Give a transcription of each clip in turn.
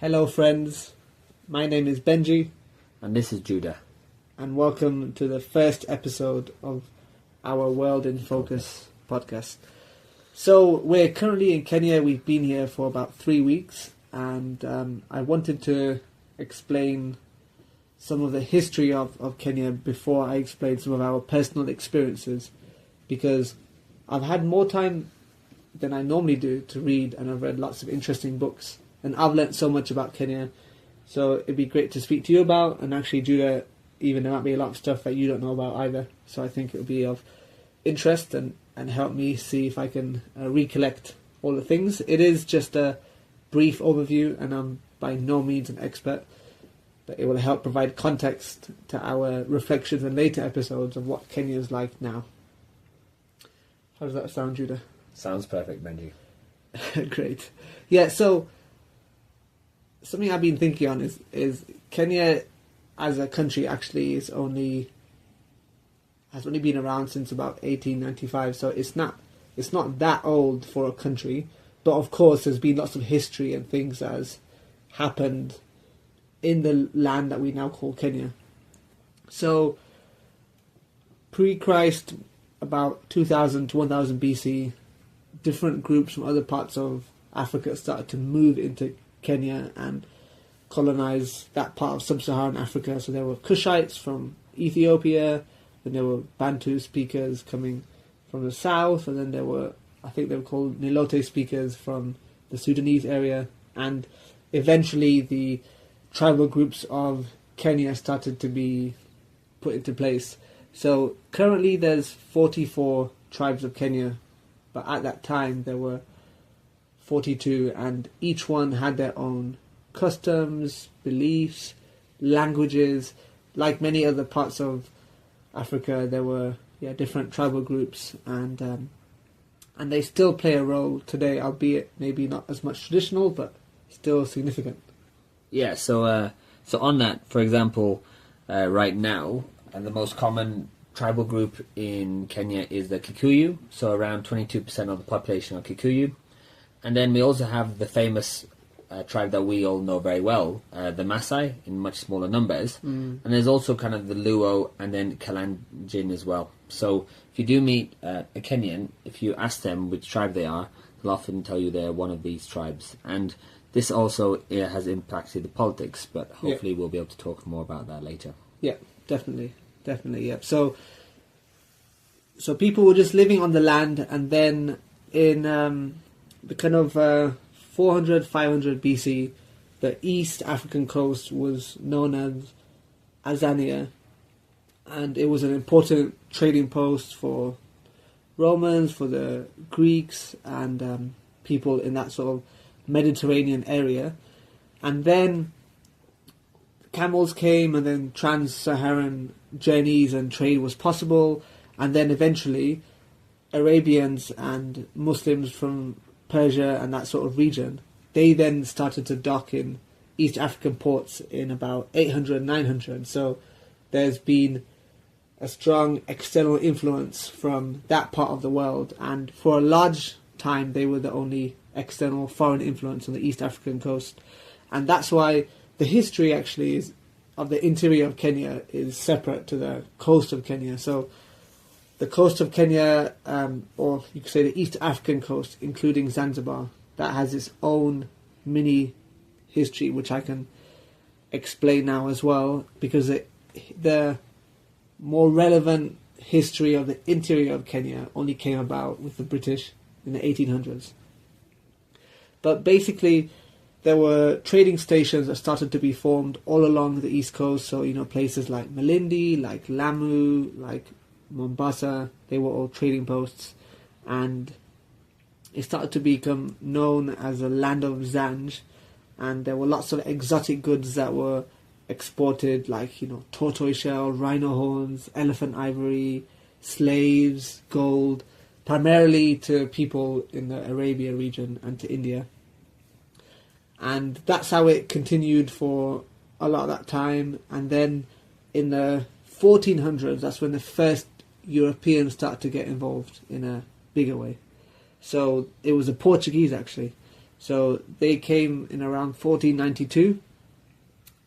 Hello friends, my name is Benji. And this is Judah. And welcome to the first episode of our World in Focus podcast. So we're currently in Kenya. We've been here for about 3 weeks, and I wanted to explain some of the history of Kenya before I explain some of our personal experiences, because I've had more time than I normally do to read, and I've read lots of interesting books, and I've learnt so much about Kenya. So it'd be great to speak to you about, and actually Judah, even there might be a lot of stuff that you don't know about either. So I think it would be of interest and help me see if I can recollect all the things. It is just a brief overview, and I'm by no means an expert, but it will help provide context to our reflections in later episodes of what Kenya is like now. How does that sound, Judah? Sounds perfect, Benji. Great. Yeah, so something I've been thinking on is Kenya as a country actually has only been around since about 1895, so it's not that old for a country, but of course there's been lots of history and things that has happened in the land that we now call Kenya. So pre-Christ, about 2000 to 1000 BC, different groups from other parts of Africa started to move into Kenya and colonize that part of sub-Saharan Africa. So there were Kushites from Ethiopia, then there were Bantu speakers coming from the south, and then there were, I think they were called Nilote speakers from the Sudanese area, and eventually the tribal groups of Kenya started to be put into place. So currently there's 44 tribes of Kenya, but at that time there were 42, and each one had their own customs, beliefs, languages. Like many other parts of Africa, there were different tribal groups, and they still play a role today, albeit maybe not as much traditional, but still significant. Yeah, so on that, for example, right now, the most common tribal group in Kenya is the Kikuyu. So around 22% of the population are Kikuyu. And then we also have the famous tribe that we all know very well, the Maasai, in much smaller numbers. And there's also kind of the Luo and then Kalenjin as well. So if you do meet a Kenyan, if you ask them which tribe they are, they'll often tell you they're one of these tribes. And this also has impacted the politics, but hopefully we'll be able to talk more about that later. Yeah, definitely, yeah. So people were just living on the land, and then in the kind of 400, 500 BC, the East African coast was known as Azania, and it was an important trading post for Romans, for the Greeks, and people in that sort of Mediterranean area. And then camels came, and then trans-Saharan journeys and trade was possible, and then eventually Arabians and Muslims from Persia and that sort of region, they then started to dock in East African ports in about 800, 900. So there's been a strong external influence from that part of the world, and for a large time they were the only external foreign influence on the East African coast. And that's why the history actually is of the interior of Kenya is separate to the coast of Kenya. So the coast of Kenya, or you could say the East African coast, including Zanzibar, that has its own mini history, which I can explain now as well, because the more relevant history of the interior of Kenya only came about with the British in the 1800s. But basically, there were trading stations that started to be formed all along the east coast. So, places like Malindi, like Lamu, like Mombasa, they were all trading posts. And it started to become known as a land of Zanj. And there were lots of exotic goods that were exported, like, tortoise shell, rhino horns, elephant ivory, slaves, gold, primarily to people in the Arabia region and to India. And that's how it continued for a lot of that time. And then in the 1400s, that's when the first Europeans started to get involved in a bigger way. So it was the Portuguese, actually. So they came in around 1492,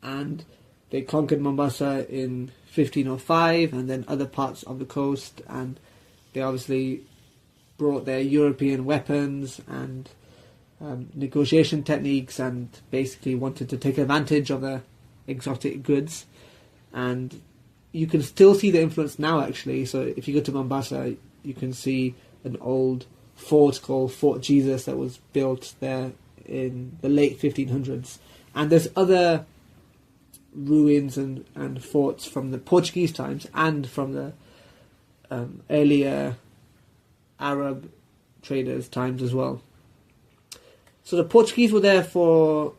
and they conquered Mombasa in 1505, and then other parts of the coast, and they obviously brought their European weapons and negotiation techniques, and basically wanted to take advantage of the exotic goods. And you can still see the influence now, actually. So if you go to Mombasa, you can see an old fort called Fort Jesus that was built there in the late 1500s. And there's other ruins and forts from the Portuguese times and from the earlier Arab traders' times as well. So the Portuguese were there for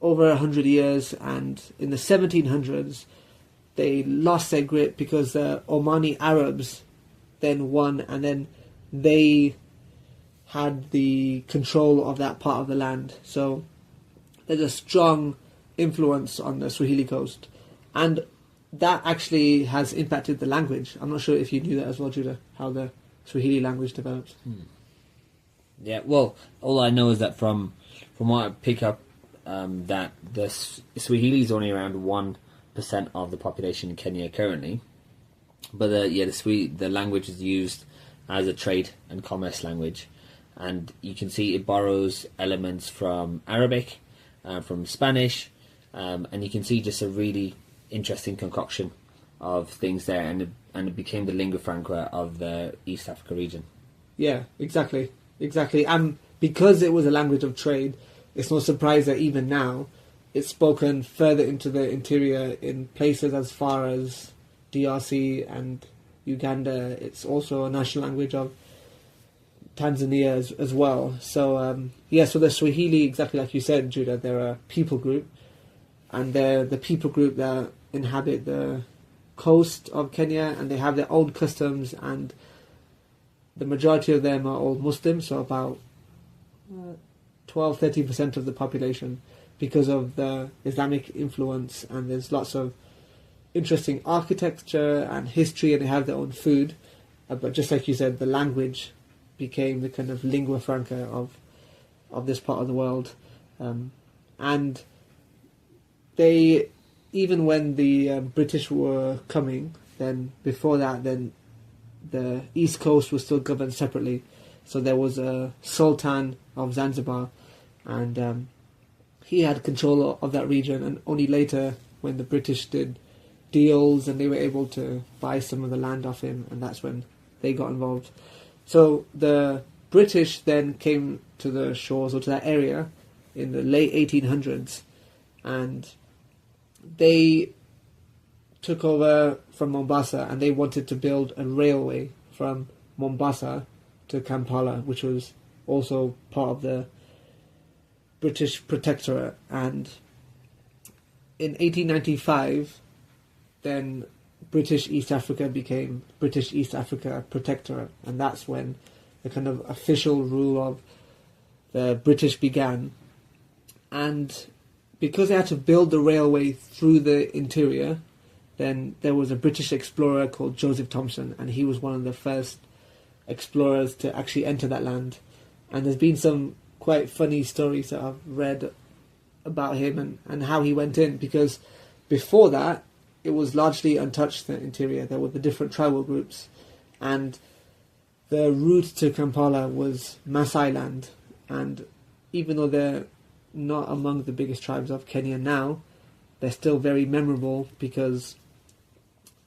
over 100 years, and in the 1700s they lost their grip because the Omani Arabs then won, and then they had the control of that part of the land. So there's a strong influence on the Swahili coast, and that actually has impacted the language. I'm not sure if you knew that as well, Judah, how the Swahili language developed. Yeah, well, all I know is that from what I pick up, that the Swahili is only around 1% of the population in Kenya currently, but the language is used as a trade and commerce language, and you can see it borrows elements from Arabic, from Spanish, and you can see just a really interesting concoction of things there, and it became the lingua franca of the East Africa region. Yeah, exactly. And because it was a language of trade, it's no surprise that even now it's spoken further into the interior in places as far as DRC and Uganda. It's also a national language of Tanzania as well. So so the Swahili, exactly like you said, Judah, they're a people group, and they're the people group that inhabit the coast of Kenya, and they have their own customs, and the majority of them are all Muslims, so about 12-13% of the population, because of the Islamic influence. And there's lots of interesting architecture and history, and they have their own food. But just like you said, the language became the kind of lingua franca of this part of the world. And they, even when the British were coming, then before that, then the East Coast was still governed separately. So there was a Sultan of Zanzibar, and he had control of that region. And only later, when the British did deals and they were able to buy some of the land off him, and that's when they got involved. So the British then came to the shores, or to that area, in the late 1800s, and they took over from Mombasa, and they wanted to build a railway from Mombasa to Kampala, which was also part of the British Protectorate. And in 1895, then British East Africa became British East Africa Protectorate, and that's when the kind of official rule of the British began. And because they had to build the railway through the interior, then there was a British explorer called Joseph Thompson, and he was one of the first explorers to actually enter that land. And there's been some quite funny stories that I've read about him and how he went in, because before that, it was largely untouched, the interior. There were the different tribal groups, and the route to Kampala was Maasai land. And even though they're not among the biggest tribes of Kenya now, they're still very memorable, because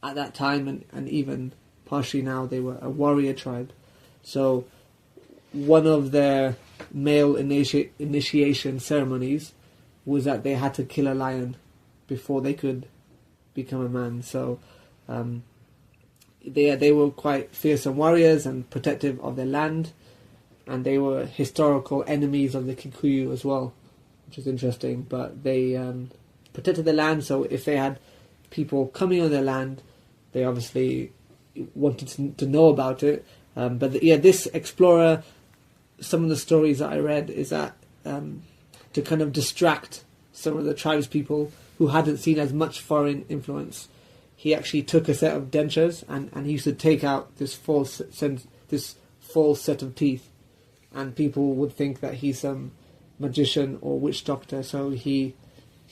at that time, and even partially now, they were a warrior tribe. So one of their male initiation ceremonies was that they had to kill a lion before they could become a man. So they were quite fearsome warriors and protective of their land, and they were historical enemies of the Kikuyu as well, which is interesting. But they protected the land, so if they had people coming on their land, they obviously wanted to know about it. But this explorer, some of the stories that I read is that to kind of distract some of the tribespeople who hadn't seen as much foreign influence, he actually took a set of dentures and he used to take out this false set of teeth, and people would think that he's some magician or witch doctor, so he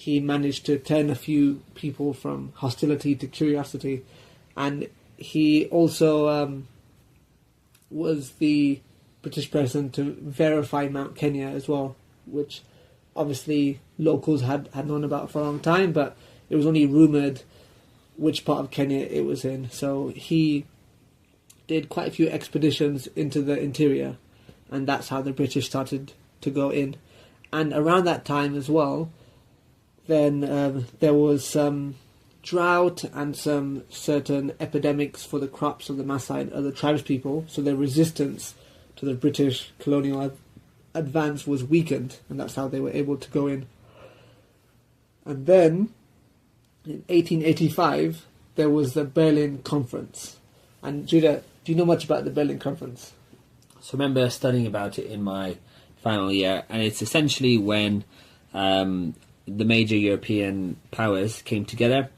managed to turn a few people from hostility to curiosity, and he also was the British person to verify Mount Kenya as well, which obviously locals had known about for a long time, but it was only rumoured which part of Kenya it was in. So he did quite a few expeditions into the interior, and that's how the British started to go in. And around that time as well, then there was some drought and some certain epidemics for the crops of the Maasai and other tribespeople, so their resistance to the British colonial advance was weakened, and that's how they were able to go in. And then, in 1885, there was the Berlin Conference. And Judah, do you know much about the Berlin Conference? So I remember studying about it in my final year, and it's essentially when the major European powers came together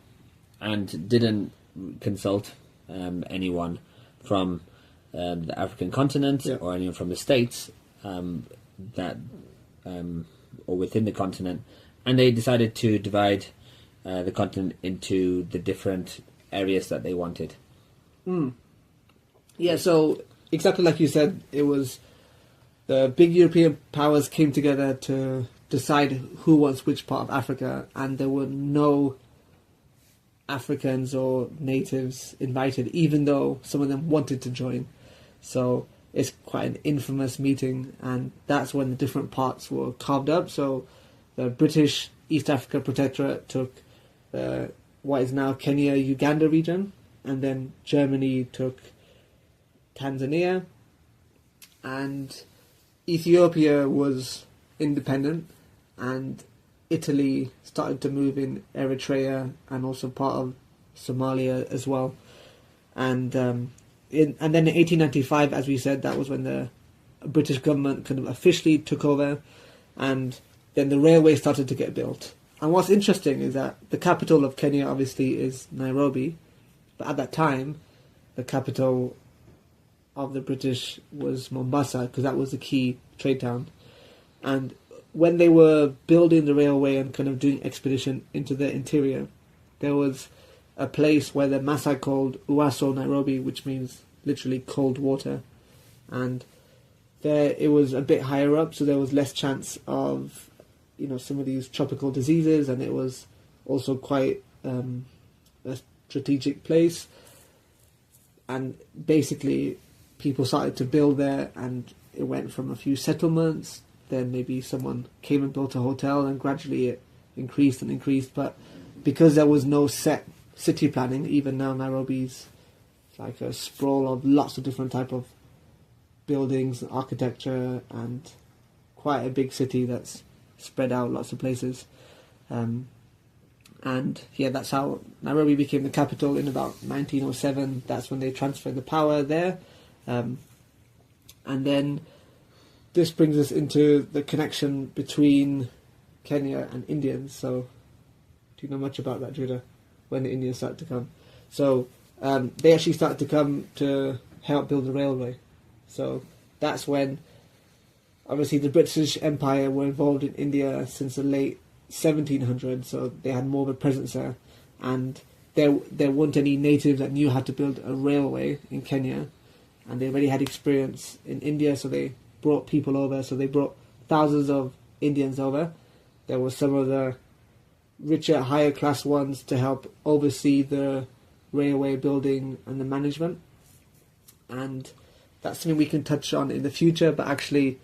and didn't consult anyone from the African continent or anyone from the States that or within the continent, and they decided to divide the continent into the different areas that they wanted. Yeah, so exactly like you said, it was the big European powers came together to decide who wants which part of Africa, and there were no Africans or natives invited, even though some of them wanted to join. So it's quite an infamous meeting, and that's when the different parts were carved up. So the British East Africa Protectorate took what is now Kenya, Uganda region, and then Germany took Tanzania, and Ethiopia was independent, and Italy started to move in Eritrea and also part of Somalia as well. And then in 1895, as we said, that was when the British government kind of officially took over, and then the railway started to get built. And what's interesting is that the capital of Kenya obviously is Nairobi, but at that time, the capital of the British was Mombasa, because that was the key trade town. And when they were building the railway and kind of doing expedition into the interior, there was a place where the Maasai called Uaso Nairobi, which means literally cold water. And there it was a bit higher up, so there was less chance of, some of these tropical diseases, and it was also quite a strategic place. And basically, people started to build there, and it went from a few settlements, then maybe someone came and built a hotel, and gradually it increased and increased. But because there was no set city planning, even now Nairobi's like a sprawl of lots of different type of buildings and architecture, and quite a big city that's spread out lots of places. And yeah, that's how Nairobi became the capital in about 1907. That's when they transferred the power there. And then this brings us into the connection between Kenya and Indians. So, do you know much about that, Judah? When the Indians started to come? So, they actually started to come to help build the railway. So, that's when, obviously, the British Empire were involved in India since the late 1700s, so they had more of a presence there. And there weren't any natives that knew how to build a railway in Kenya, and they already had experience in India, so they brought people over. So they brought thousands of Indians over. There were some of the richer, higher class ones to help oversee the railway building and the management. And that's something we can touch on in the future, but actually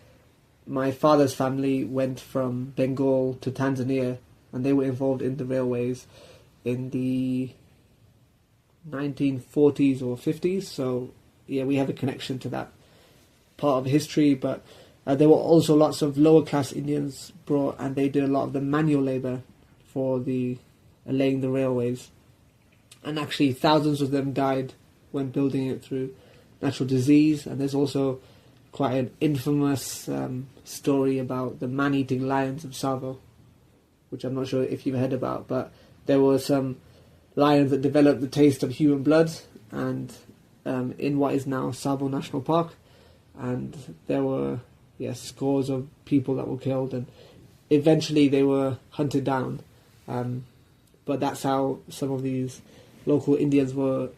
my father's family went from Bengal to Tanzania, and they were involved in the railways in the 1940s or 50s. So yeah, we have a connection to that part of history. But there were also lots of lower class Indians brought, and they did a lot of the manual labour for the laying the railways. And actually thousands of them died when building it through natural disease. And there's also quite an infamous story about the man-eating lions of Tsavo, which I'm not sure if you've heard about, but there were some lions that developed the taste of human blood, and in what is now Tsavo National Park, and there were scores of people that were killed, and eventually they were hunted down. But that's how some of these local Indians were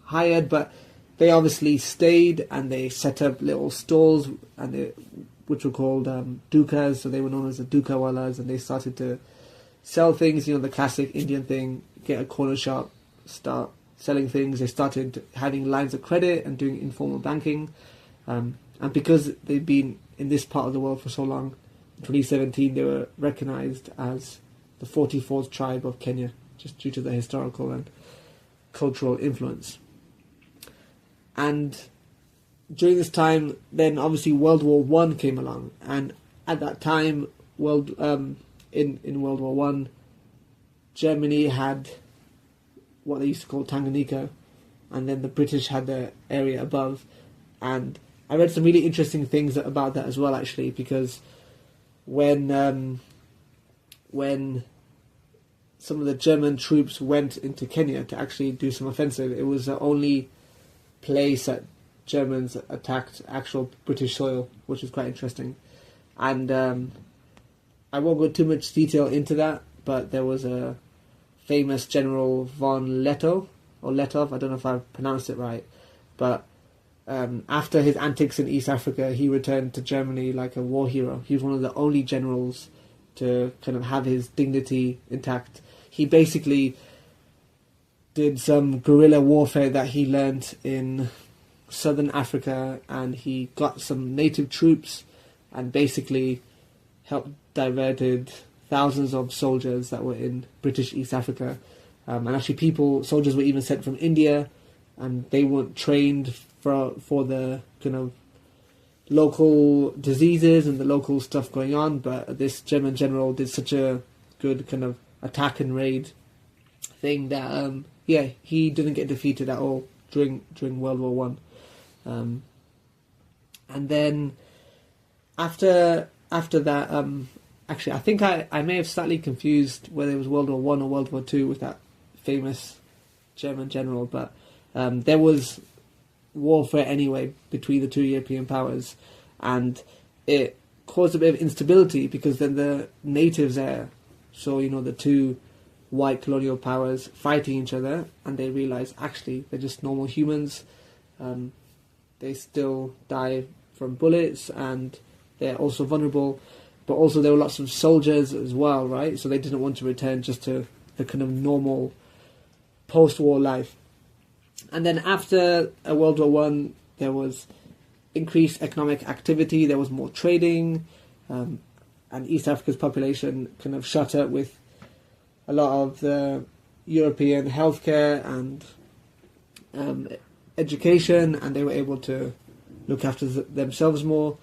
hired. But they obviously stayed, and they set up little stalls, which were called dukas. So they were known as the dukawalas, and they started to sell things. The classic Indian thing: get a corner shop, start selling things. They started having lines of credit and doing informal banking. And because they'd been in this part of the world for so long, in 2017 they were recognized as the 44th tribe of Kenya, just due to the historical and cultural influence. And during this time, then obviously World War One came along, and at that time, in World War One, Germany had what they used to call Tanganyika, and then the British had the area above. And I read some really interesting things about that as well, actually, because when some of the German troops went into Kenya to actually do some offensive, it was the only place that Germans attacked actual British soil, which was quite interesting. And I won't go too much detail into that, but there was a famous General von Lettow, or Letov, I don't know if I've pronounced it right, but after his antics in East Africa, he returned to Germany like a war hero. He was one of the only generals to kind of have his dignity intact. He basically did some guerrilla warfare that he learned in southern Africa, and he got some native troops and basically helped diverted thousands of soldiers that were in British East Africa. And actually soldiers were even sent from India, and they weren't trained for the kind of local diseases and the local stuff going on, but this German general did such a good kind of attack and raid thing that he didn't get defeated at all during World War One. And then after that, actually I think I may have slightly confused whether it was World War One or World War Two with that famous German general, but there was warfare anyway between the two European powers, and it caused a bit of instability because then the natives there, so the two white colonial powers fighting each other, and they realised actually they're just normal humans. They still die from bullets, and they're also vulnerable, but also there were lots of soldiers as well, right? So they didn't want to return just to the kind of normal post-war life. And then after World War One, there was increased economic activity, there was more trading, and East Africa's population kind of shot up with a lot of the European healthcare and education, and they were able to look after themselves more.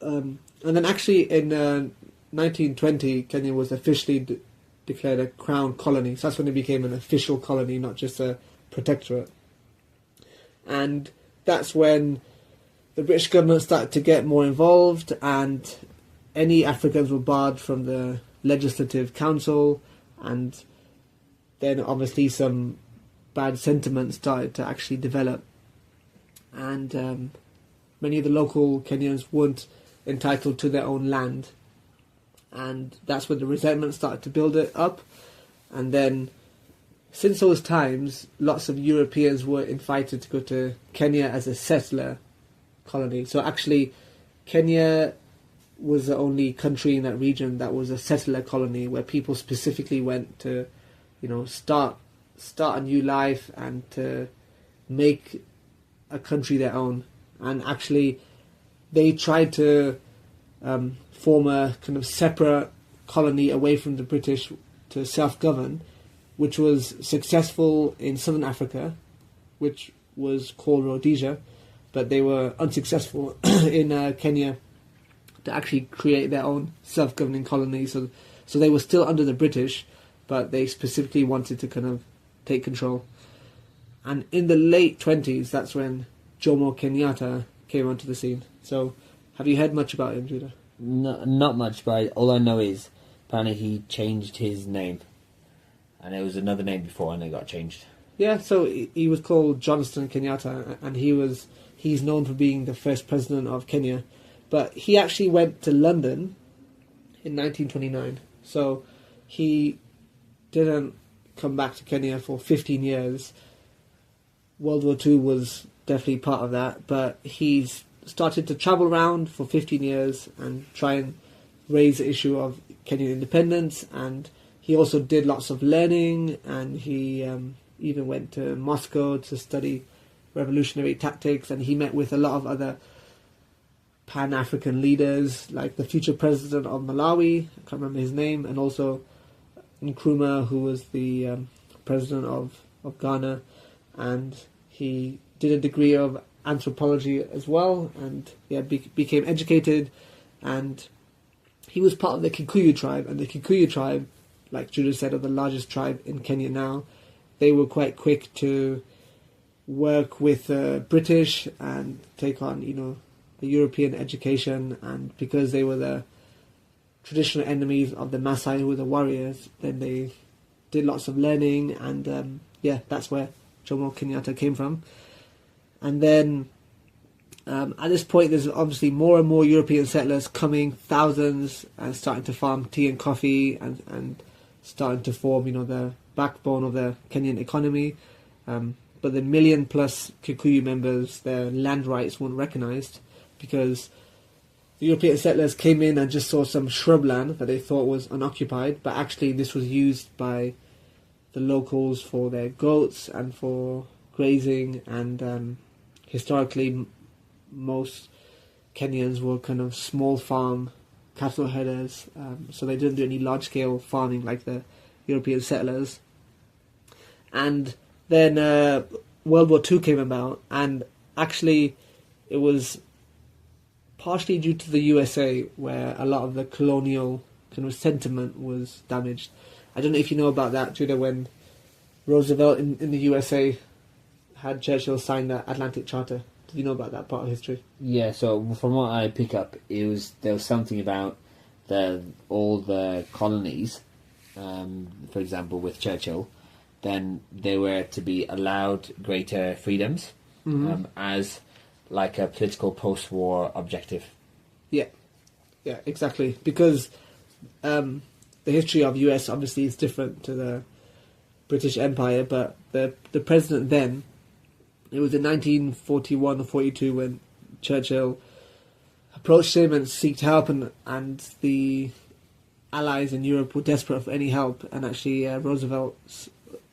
And then actually in 1920, Kenya was officially declared a crown colony. So that's when it became an official colony, not just a protectorate. And that's when the British government started to get more involved, and any Africans were barred from the Legislative Council, and then obviously some bad sentiment started to actually develop, and many of the local Kenyans weren't entitled to their own land, and that's when the resentment started to build it up. And then since those times, lots of Europeans were invited to go to Kenya as a settler colony. So actually Kenya was the only country in that region that was a settler colony, where people specifically went to start a new life and to make a country their own. And actually they tried to form a kind of separate colony away from the British to self-govern, which was successful in southern Africa, which was called Rhodesia, but they were unsuccessful in Kenya to actually create their own self-governing colony. So they were still under the British, but they specifically wanted to kind of take control. And in the late 20s, that's when Jomo Kenyatta came onto the scene. So have you heard much about him, Judah? No, not much, but all I know is apparently he changed his name. And it was another name before, and it got changed. Yeah, so he was called Johnston Kenyatta, and he he's known for being the first president of Kenya. But he actually went to London in 1929. So he didn't come back to Kenya for 15 years. World War II was definitely part of that, but he's started to travel around for 15 years and try and raise the issue of Kenyan independence. And he also did lots of learning, and he even went to Moscow to study revolutionary tactics, and he met with a lot of other Pan-African leaders, like the future president of Malawi, I can't remember his name, and also Nkrumah, who was the president of Ghana, and he did a degree of anthropology as well, and became educated, and he was part of the Kikuyu tribe, and the Kikuyu tribe, like Judah said, are the largest tribe in Kenya now. They were quite quick to work with the British and take on, the European education, and because they were the traditional enemies of the Maasai, who were the warriors, then they did lots of learning, and that's where Jomo Kenyatta came from. And then at this point, there's obviously more and more European settlers coming, thousands, and starting to farm tea and coffee, and starting to form, the backbone of the Kenyan economy. But the million-plus Kikuyu members, their land rights weren't recognised because the European settlers came in and just saw some shrubland that they thought was unoccupied, but actually this was used by the locals for their goats and for grazing, and historically most Kenyans were kind of small farm cattle herders, so they didn't do any large-scale farming like the European settlers. And then World War II came about, and actually it was partially due to the USA, where a lot of the colonial kind of sentiment was damaged. I don't know if you know about that, Judah, when Roosevelt in the USA had Churchill sign the Atlantic Charter. Did you know about that part of history? Yeah, so from what I pick up, there was something about all the colonies, for example, with Churchill, then they were to be allowed greater freedoms as like a political post-war objective. Yeah, exactly. Because the history of US obviously is different to the British Empire, but the president then, it was in 1941 or 42 when Churchill approached him and sought help, and the allies in Europe were desperate for any help, and actually Roosevelt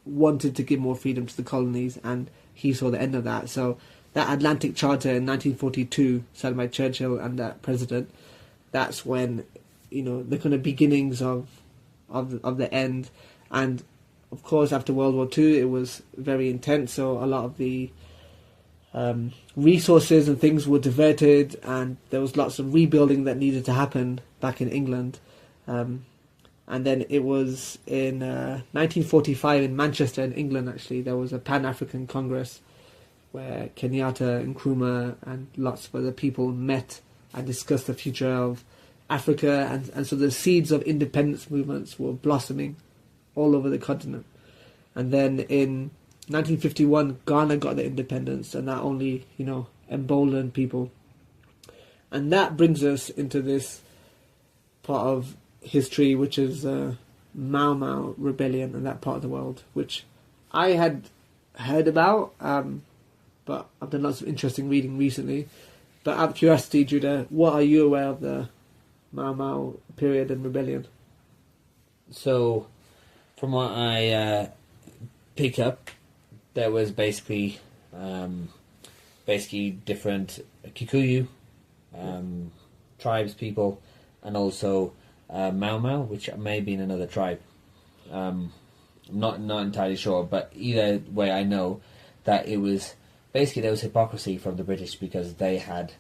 wanted to give more freedom to the colonies, and he saw the end of that. So that Atlantic Charter in 1942, signed by Churchill and that president, that's when, the kind of beginnings of the end. And of course, after World War II, it was very intense, so a lot of the resources and things were diverted, and there was lots of rebuilding that needed to happen back in England. And then it was in 1945 in Manchester, in England, actually, there was a Pan-African Congress where Kenyatta, Nkrumah, and lots of other people met and discussed the future of Africa, and so the seeds of independence movements were blossoming all over the continent. And then in 1951, Ghana got their independence, and that only, emboldened people. And that brings us into this part of history, which is Mau Mau rebellion in that part of the world, which I had heard about, but I've done lots of interesting reading recently. But out of curiosity, Judah, what are you aware of the Mau Mau period and rebellion? So, from what I pick up, there was basically different Kikuyu tribes, people, and also Mau Mau, which may be in another tribe. I'm not entirely sure, but either way, I know that it was basically there was hypocrisy from the British because they had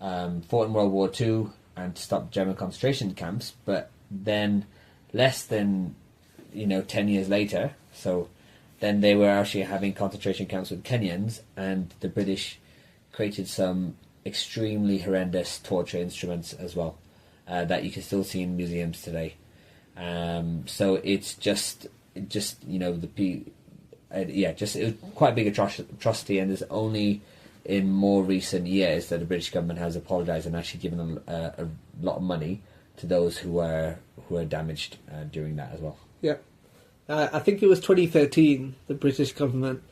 fought in World War II and stopped German concentration camps, but then less than 10 years later, so then they were actually having concentration camps with Kenyans, and the British created some extremely horrendous torture instruments as well that you can still see in museums today. So it's just it was quite a big atrocity, and there's only in more recent years that the British government has apologised and actually given them a lot of money to those who were damaged during that as well. Yeah. I think it was 2013, the British government,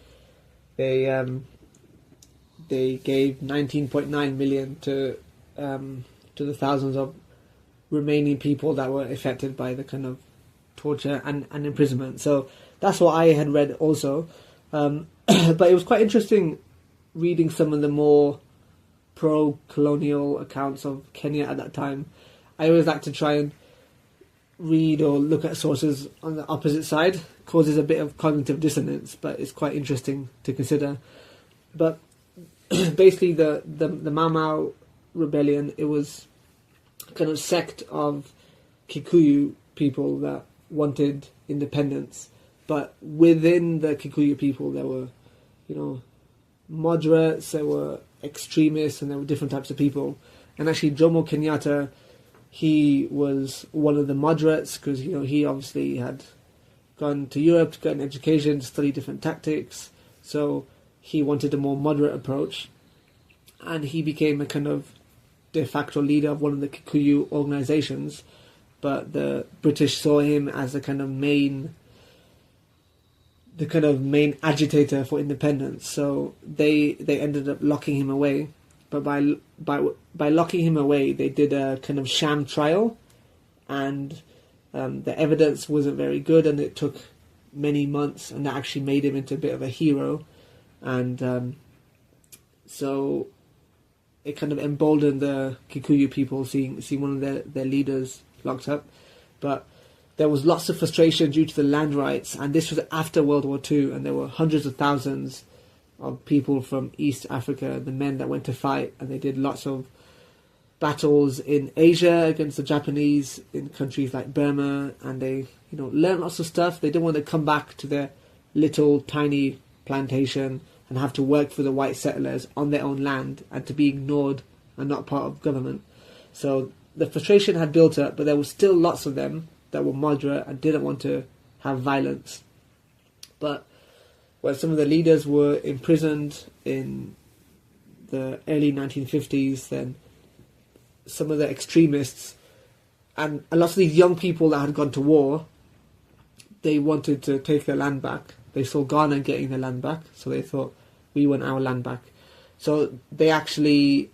they gave 19.9 million to the thousands of remaining people that were affected by the kind of torture and imprisonment. So that's what I had read also. But it was quite interesting reading some of the more pro-colonial accounts of Kenya at that time. I always like to try and read or look at sources on the opposite side. Causes a bit of cognitive dissonance, but it's quite interesting to consider. But basically the Mau Mau rebellion, it was a kind of sect of Kikuyu people that wanted independence. But within the Kikuyu people there were, moderates, there were extremists, and there were different types of people. And actually Jomo Kenyatta, he was one of the moderates because he obviously had gone to Europe to get an education, to study different tactics. So he wanted a more moderate approach, and he became a kind of de facto leader of one of the Kikuyu organizations. But the British saw him as the kind of main agitator for independence. So they ended up locking him away. But by locking him away, they did a kind of sham trial, and the evidence wasn't very good, and it took many months, and that actually made him into a bit of a hero. And so it kind of emboldened the Kikuyu people seeing one of their leaders locked up. But there was lots of frustration due to the land rights, and this was after World War II, and there were hundreds of thousands of people from East Africa, the men that went to fight, and they did lots of battles in Asia against the Japanese, in countries like Burma, and they learned lots of stuff. They didn't want to come back to their little tiny plantation and have to work for the white settlers on their own land and to be ignored and not part of government. So the frustration had built up, but there was still lots of them that were moderate and didn't want to have violence. But when some of the leaders were imprisoned in the early 1950s, then some of the extremists and lots of these young people that had gone to war, they wanted to take their land back. They saw Ghana getting their land back, so they thought, we want our land back. So they actually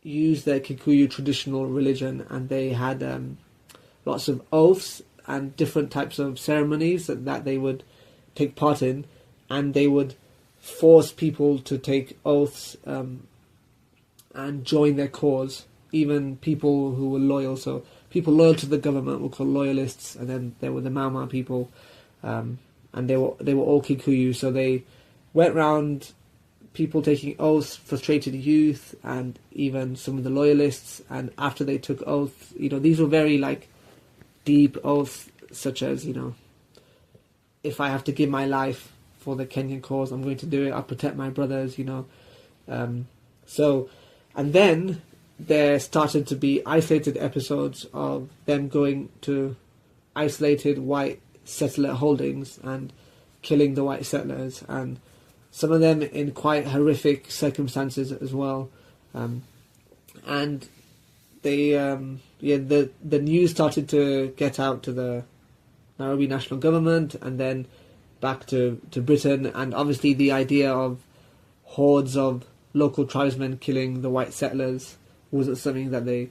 used their Kikuyu traditional religion, and they had lots of oaths and different types of ceremonies that they would take part in, and they would force people to take oaths and join their cause, even people who were loyal. So people loyal to the government were called loyalists, and then there were the Mau Mau people, and they were all Kikuyu. So they went round, people taking oaths, frustrated youth, and even some of the loyalists. And after they took oaths, these were very deep oaths, such as if I have to give my life for the Kenyan cause, I'm going to do it. I'll protect my brothers. And then there started to be isolated episodes of them going to isolated white settler holdings and killing the white settlers, and some of them in quite horrific circumstances as well. And they, the news started to get out to the Nairobi national government, and then back to Britain, and obviously the idea of hordes of local tribesmen killing the white settlers wasn't something that they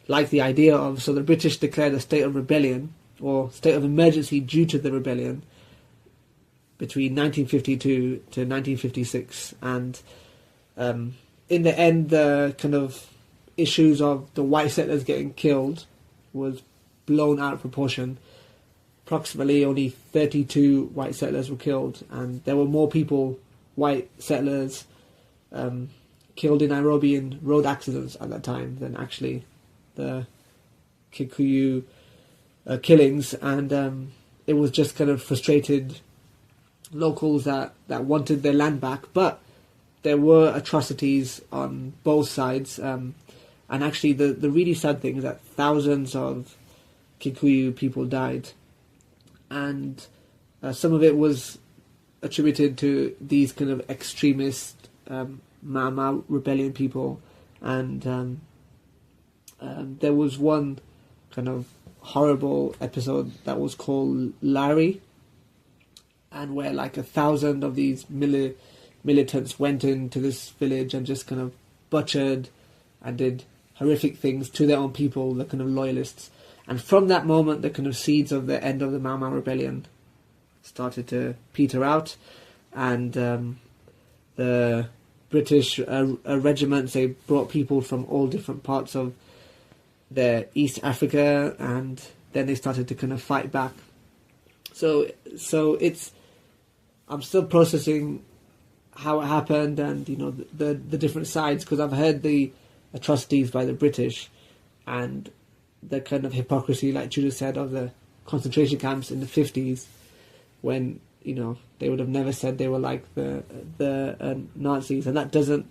liked the idea of. So the British declared a state of rebellion, or state of emergency due to the rebellion, between 1952 to 1956. And in the end, the kind of issues of the white settlers getting killed was blown out of proportion. Approximately only 32 white settlers were killed, and there were more people, white settlers, killed in Nairobi in road accidents at that time than actually the Kikuyu killings. And it was just kind of frustrated locals that wanted their land back. But there were atrocities on both sides, and actually the really sad thing is that thousands of Kikuyu people died, and some of it was attributed to these kind of extremist Mau Mau rebellion people, and there was one kind of horrible episode that was called Larry, and where like 1,000 of these militants went into this village and just kind of butchered and did horrific things to their own people, the kind of loyalists. And from that moment, the kind of seeds of the end of the Mau Mau rebellion started to peter out, and the British regiments, they brought people from all different parts of the East Africa, and then they started to kind of fight back. So it's, I'm still processing how it happened, and you know the different sides, because I've heard the atrocities by the British and the kind of hypocrisy, like Judah said, of the concentration camps in the 50s, when you know they would have never said they were like the Nazis, and that doesn't,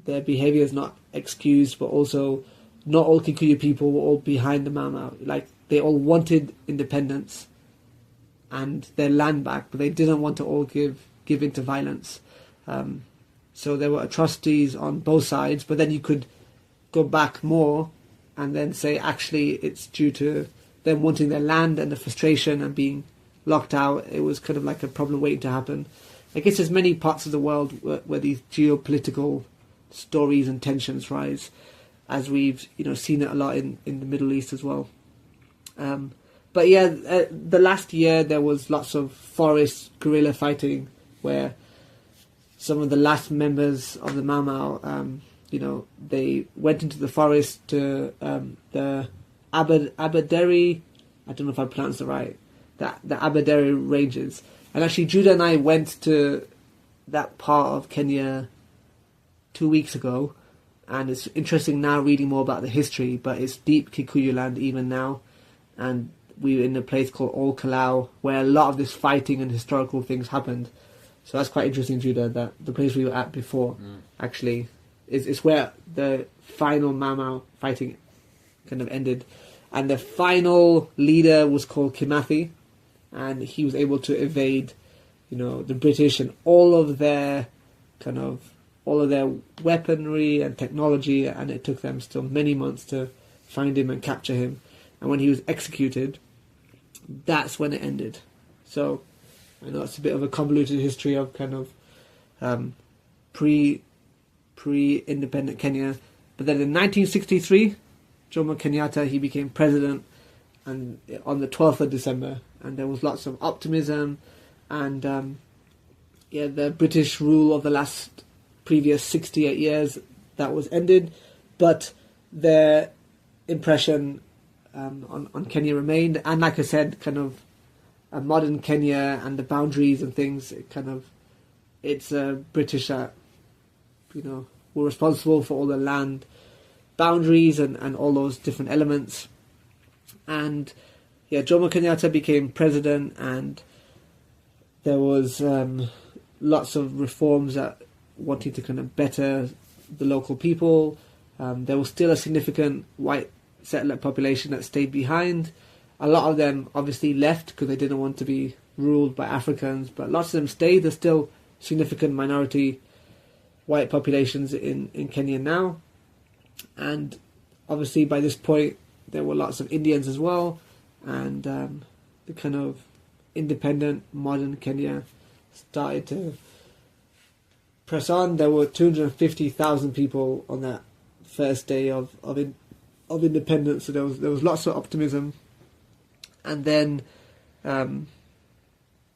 their behaviour is not excused, but also not all Kikuyu people were all behind the Mau Mau. Like, they all wanted independence and their land back, but they didn't want to all give into violence. So there were atrocities on both sides, but then you could go back more and then say actually it's due to them wanting their land and the frustration and being locked out. It was kind of like a problem waiting to happen. I guess there's many parts of the world where these geopolitical stories and tensions rise, as we've seen it a lot in the Middle East as well. But yeah, the last year there was lots of forest guerrilla fighting, where some of the last members of the Mau Mau, they went into the forest to the Aberdare, I don't know if I pronounced it right, the Aberdare ranges. And actually Judah and I went to that part of Kenya 2 weeks ago, and it's interesting now reading more about the history, but it's deep Kikuyu land even now. And we were in a place called Ol Kalou, where a lot of this fighting and historical things happened. So that's quite interesting, Judah, that the place we were at before actually is where the final Mau Mau fighting kind of ended. And the final leader was called Kimathi, and he was able to evade, the British and all of their weaponry and technology, and it took them still many months to find him and capture him. And when he was executed, that's when it ended. So I know it's a bit of a convoluted history of kind of pre-independent Kenya. But then in 1963, Jomo Kenyatta, he became president, and on the 12th of December, and there was lots of optimism, and the British rule of the previous 68 years, that was ended, but their impression on Kenya remained. And like I said, kind of a modern Kenya and the boundaries and things, it's British that were responsible for all the land boundaries and all those different elements. And Jomo Kenyatta became president, and there was lots of reforms that wanted to kind of better the local people. There was still a significant white settler population that stayed behind. A lot of them obviously left because they didn't want to be ruled by Africans, but lots of them stayed. There's still significant minority white populations in Kenya now. And obviously by this point there were lots of Indians as well, and the kind of independent modern Kenya started to press on. There were 250,000 people on that first day of independence, so there was lots of optimism. And then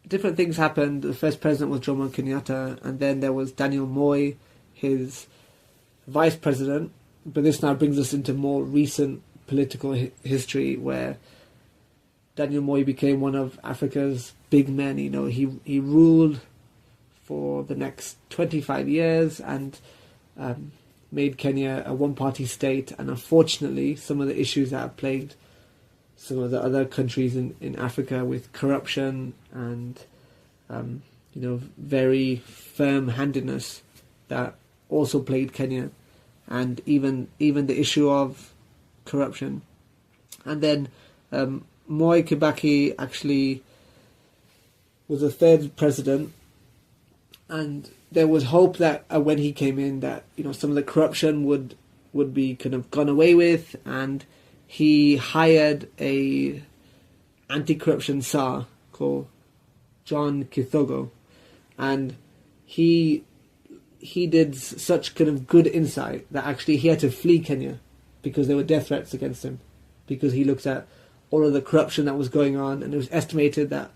different things happened. The first president was Jomo Kenyatta, and then there was Daniel Moi, his vice president. But this now brings us into more recent political history, where Daniel Moi became one of Africa's big men. He ruled for the next 25 years and made Kenya a one-party state. And unfortunately, some of the issues that have plagued some of the other countries in Africa, with corruption and very firm-handedness, that also plagued Kenya, and even the issue of corruption. And then Moi Kibaki actually was the third president, and there was hope that when he came in, that some of the corruption would be kind of gone away with, and he hired a anti-corruption Tsar called John Kithogo, and he did such kind of good insight that actually he had to flee Kenya because there were death threats against him, because he looked at all of the corruption that was going on, and it was estimated that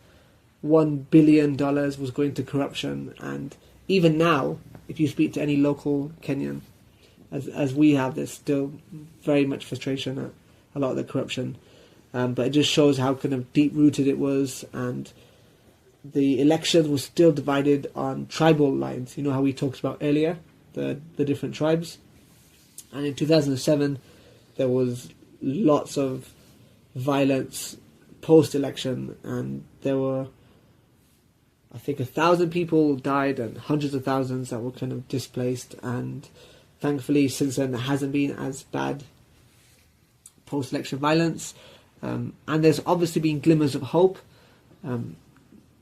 $1 billion was going to corruption. And even now, if you speak to any local Kenyan, as we have, there's still very much frustration at a lot of the corruption. But it just shows how kind of deep-rooted it was, and the elections were still divided on tribal lines. You know how we talked about earlier, the different tribes. And in 2007, there was lots of violence post-election, and there were, I think, 1,000 people died and hundreds of thousands that were kind of displaced. And thankfully, since then, there hasn't been as bad post-election violence. And there's obviously been glimmers of hope.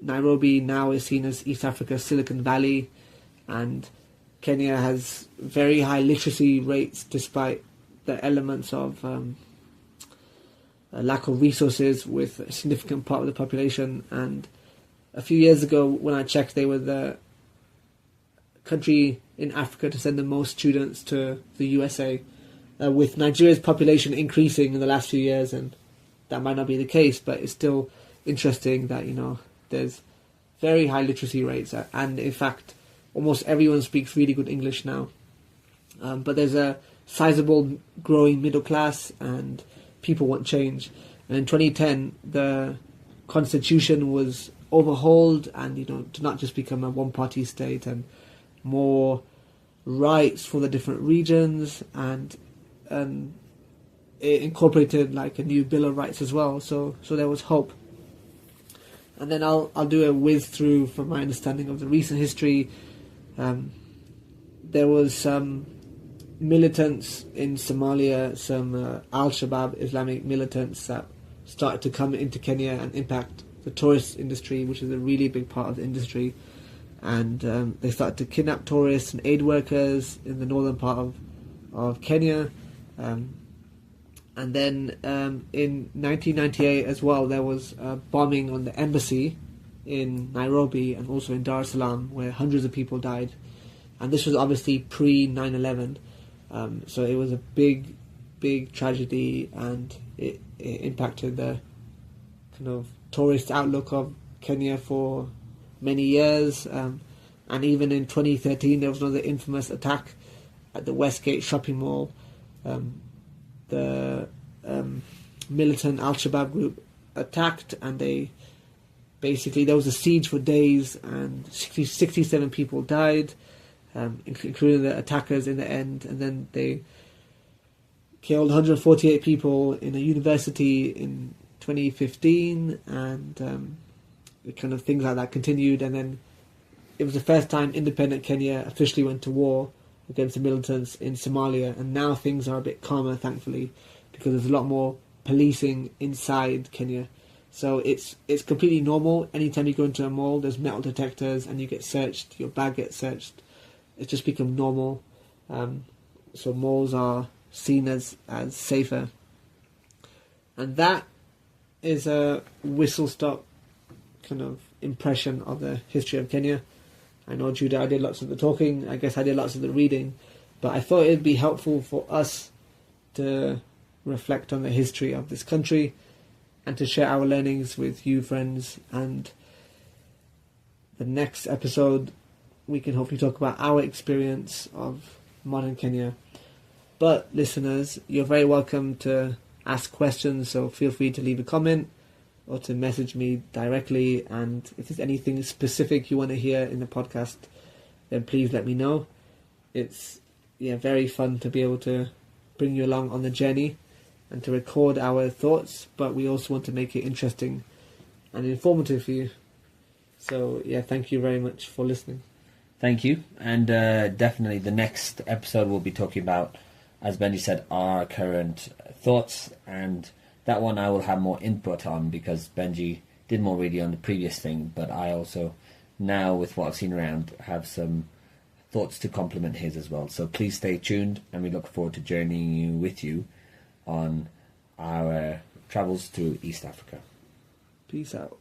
Nairobi now is seen as East Africa's Silicon Valley, and Kenya has very high literacy rates despite the elements of a lack of resources with a significant part of the population. And a few years ago, when I checked, they were the country in Africa to send the most students to the USA, with Nigeria's population increasing in the last few years, and that might not be the case, but it's still interesting that, there's very high literacy rates, and in fact, almost everyone speaks really good English now. But there's a sizable growing middle class, and people want change. And in 2010, the constitution was overhauled, and to not just become a one-party state, and more rights for the different regions, and it incorporated like a new Bill of Rights as well. So there was hope. And then I'll do a whiz through from my understanding of the recent history. There was some militants in Somalia, some Al-Shabaab Islamic militants that started to come into Kenya and impact the tourist industry, which is a really big part of the industry. And they started to kidnap tourists and aid workers in the northern part of Kenya. And then in 1998 as well, there was a bombing on the embassy in Nairobi and also in Dar es Salaam, where hundreds of people died. And this was obviously pre-9/11. So it was a big, big tragedy, and it impacted the kind of tourist outlook of Kenya for many years. And even in 2013, there was another infamous attack at the Westgate shopping mall. The militant Al-Shabaab group attacked, and there was a siege for days, and 67 people died, including the attackers in the end. And then they killed 148 people in a university in 2015, and kind of things like that continued. And then it was the first time independent Kenya officially went to war against the militants in Somalia, and now things are a bit calmer, thankfully, because there's a lot more policing inside Kenya. So it's completely normal. Anytime you go into a mall, there's metal detectors, and you get searched, your bag gets searched. It's just become normal. So malls are seen as safer. And that is a whistle-stop kind of impression of the history of Kenya. I know, Judah, I did lots of the talking. I guess I did lots of the reading. But I thought it'd be helpful for us to reflect on the history of this country and to share our learnings with you, friends. And the next episode, we can hopefully talk about our experience of modern Kenya. But listeners, you're very welcome to ask questions, so feel free to leave a comment or to message me directly. And if there's anything specific you want to hear in the podcast, then please let me know. It's very fun to be able to bring you along on the journey and to record our thoughts, but we also want to make it interesting and informative for you. So thank you very much for listening. Thank you. And definitely the next episode we'll be talking about, as Benji said, our current thoughts, and that one I will have more input on because Benji did more reading on the previous thing, but I also now, with what I've seen around, have some thoughts to complement his as well. So please stay tuned, and we look forward to journeying with you on our travels through East Africa. Peace out.